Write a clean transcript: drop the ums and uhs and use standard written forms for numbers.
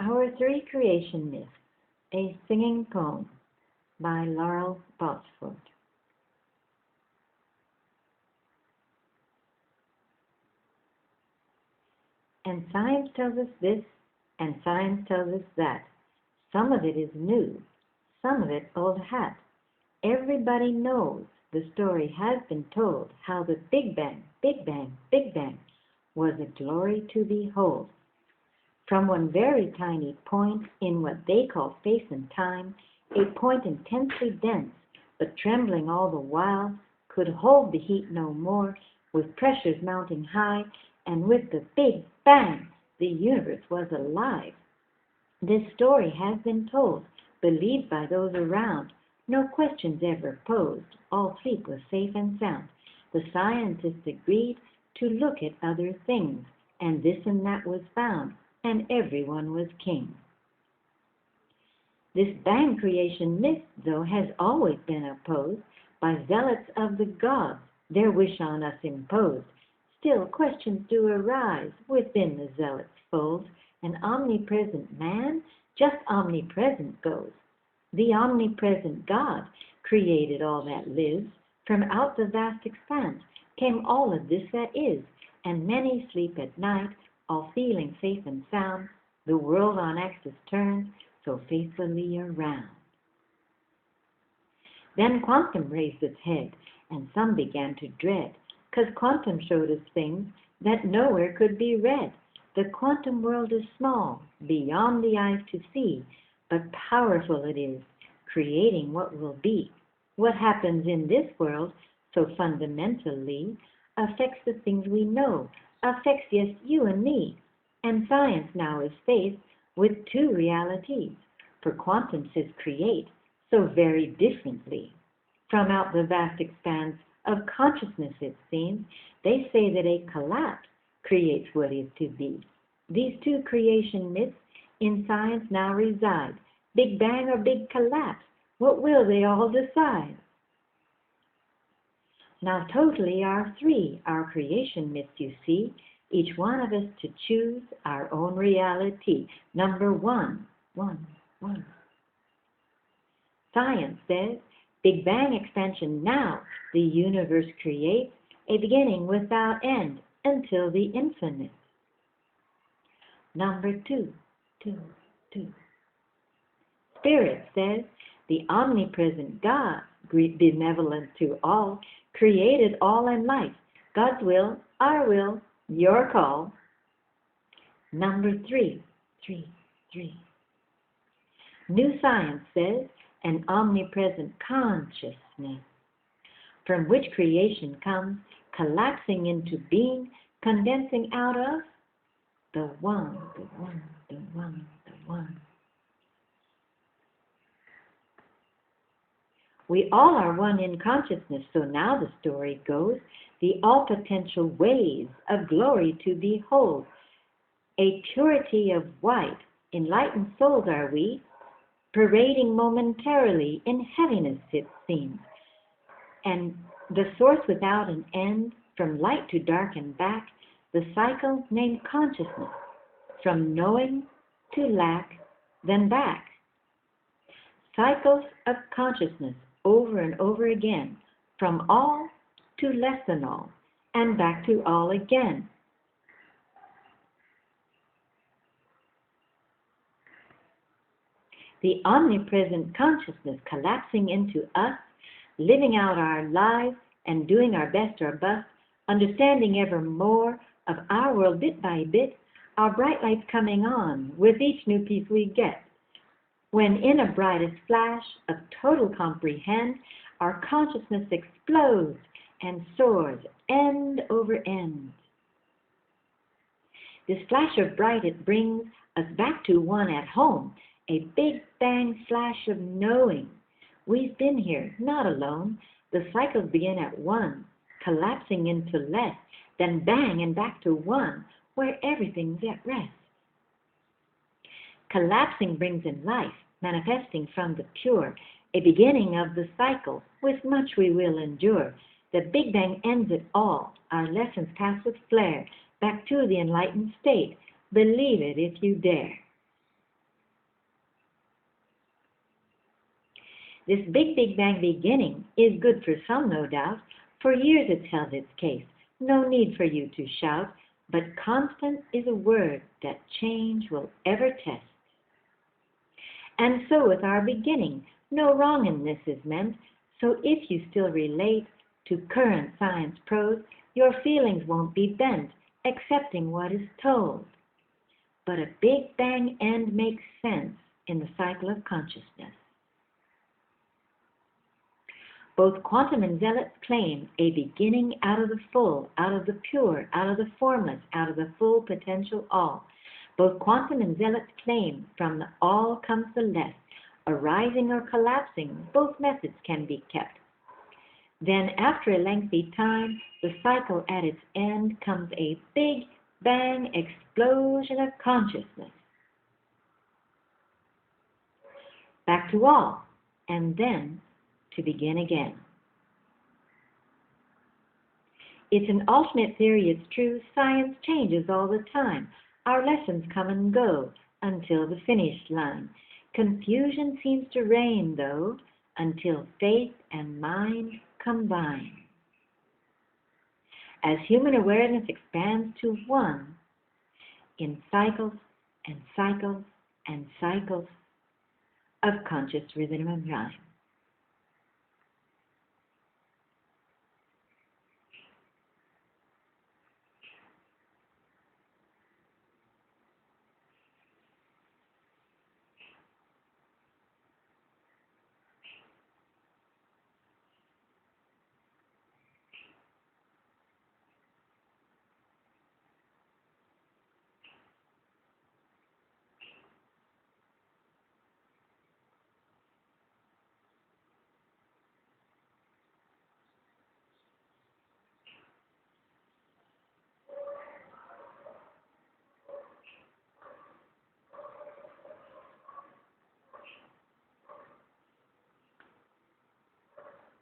Our Three Creation Myths, a Singing Poem by Laurel Botsford. And science tells us this, and science tells us that. Some of it is new, some of it old hat. Everybody knows the story has been told how the Big Bang, Big Bang, Big Bang was a glory to behold. From one very tiny point in what they call space and time, a point intensely dense, but trembling all the while, could hold the heat no more, with pressures mounting high, and with the Big Bang, the universe was alive. This story has been told, believed by those around, no questions ever posed, all sleep was safe and sound. The scientists agreed to look at other things, and this and that was found, and everyone was king. This bang creation myth, though, has always been opposed by zealots of the gods, their wish on us imposed. Still, questions do arise within the zealots' fold. An omnipresent man just omnipresent goes. The omnipresent God created all that lives. From out the vast expanse came all of this that is, and many sleep at night, all feeling safe and sound. The world on axis turns so faithfully around. Then quantum raised its head, and some began to dread, 'cause quantum showed us things that nowhere could be read. The quantum world is small, beyond the eyes to see, but powerful it is, creating what will be. What happens in this world so fundamentally affects the things we know, affects, yes, you and me. And science now is faced with two realities, for quantum says create so very differently. From out the vast expanse of consciousness, it seems, they say that a collapse creates what is to be. These two creation myths in science now reside. Big bang or big collapse, what will they all decide? Now totally are three our creation myths, you see, each one of us to choose our own reality. Number one. Science says, Big Bang expansion now, the universe creates a beginning without end until the infinite. Number two. Spirit says, the omnipresent God, benevolent to all, created all in life. God's will, our will, your call. Number three. New science says, an omnipresent consciousness, from which creation comes, collapsing into being, condensing out of the one. We all are one in consciousness, so now the story goes, the all-potential ways of glory to behold. A purity of white, enlightened souls are we, parading momentarily in heaviness, it seems. And the source without an end, from light to dark and back, the cycle named consciousness, from knowing to lack, then back. Cycles of consciousness over and over again, from all to less than all, and back to all again. The omnipresent consciousness collapsing into us, living out our lives and doing our best or bust, understanding ever more of our world bit by bit, our bright lights coming on with each new piece we get. When in a brightest flash of total comprehend, our consciousness explodes and soars end over end. This flash of bright, it brings us back to one at home, a big bang flash of knowing. We've been here, not alone. The cycles begin at one, collapsing into less, then bang and back to one, where everything's at rest. Collapsing brings in life, manifesting from the pure, a beginning of the cycle, with much we will endure. The Big Bang ends it all, our lessons pass with flair, back to the enlightened state. Believe it if you dare. This big bang beginning is good for some, no doubt. For years it's held its case. No need for you to shout, but constant is a word that change will ever test. And so with our beginning, no wrong in this is meant. So if you still relate to current science prose, your feelings won't be bent, accepting what is told. But a big bang end makes sense in the cycle of consciousness. Both quantum and zealots claim a beginning out of the full, out of the pure, out of the formless, out of the full potential all. Both quantum and zealots claim from the all comes the less, arising or collapsing, both methods can be kept. Then after a lengthy time, the cycle at its end comes a big bang explosion of consciousness. Back to all, and then to begin again. It's an alternate theory, it's true, science changes all the time. Our lessons come and go until the finish line. Confusion seems to reign, though, until faith and mind combine. As human awareness expands to one, in cycles and cycles and cycles of conscious rhythm and rhyme.